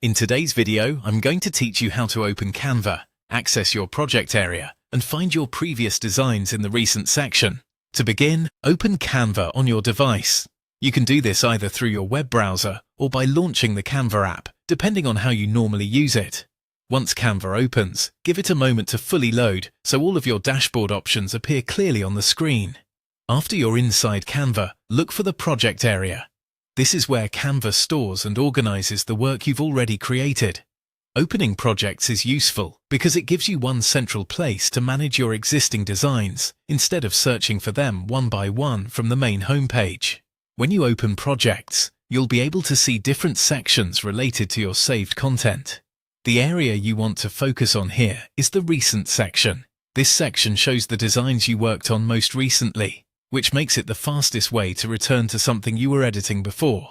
In today's video, I'm going to teach you how to open Canva, access your project area, and find your previous designs in the recent section. To begin, open Canva on your device. You can do this either through your web browser or by launching the Canva app, depending on how you normally use it. Once Canva opens, give it a moment to fully load so all of your dashboard options appear clearly on the screen. After you're inside Canva, look for the project area. This is where Canva stores and organizes the work you've already created. Opening projects is useful because it gives you one central place to manage your existing designs instead of searching for them one by one from the main homepage. When you open projects, you'll be able to see different sections related to your saved content. The area you want to focus on here is the Recent section. This section shows the designs you worked on most recently, which makes it the fastest way to return to something you were editing before.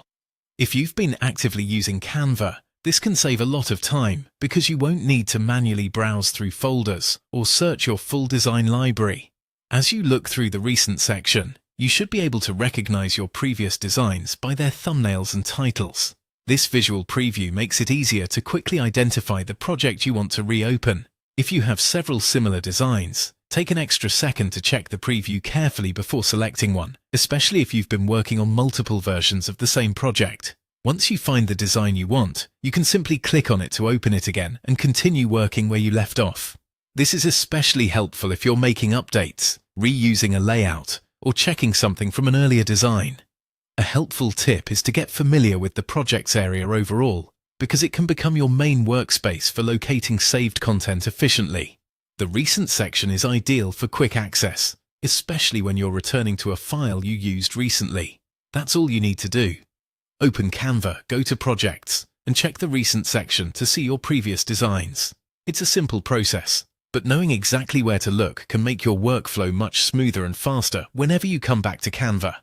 If you've been actively using Canva, this can save a lot of time because you won't need to manually browse through folders or search your full design library. As you look through the Recent section, you should be able to recognize your previous designs by their thumbnails and titles. This visual preview makes it easier to quickly identify the project you want to reopen. If you have several similar designs, take an extra second to check the preview carefully before selecting one, especially if you've been working on multiple versions of the same project. Once you find the design you want, you can simply click on it to open it again and continue working where you left off. This is especially helpful if you're making updates, reusing a layout, or checking something from an earlier design. A helpful tip is to get familiar with the projects area overall, because it can become your main workspace for locating saved content efficiently. The Recent section is ideal for quick access, especially when you're returning to a file you used recently. That's all you need to do. Open Canva, go to Projects, and check the Recent section to see your previous designs. It's a simple process, but knowing exactly where to look can make your workflow much smoother and faster whenever you come back to Canva.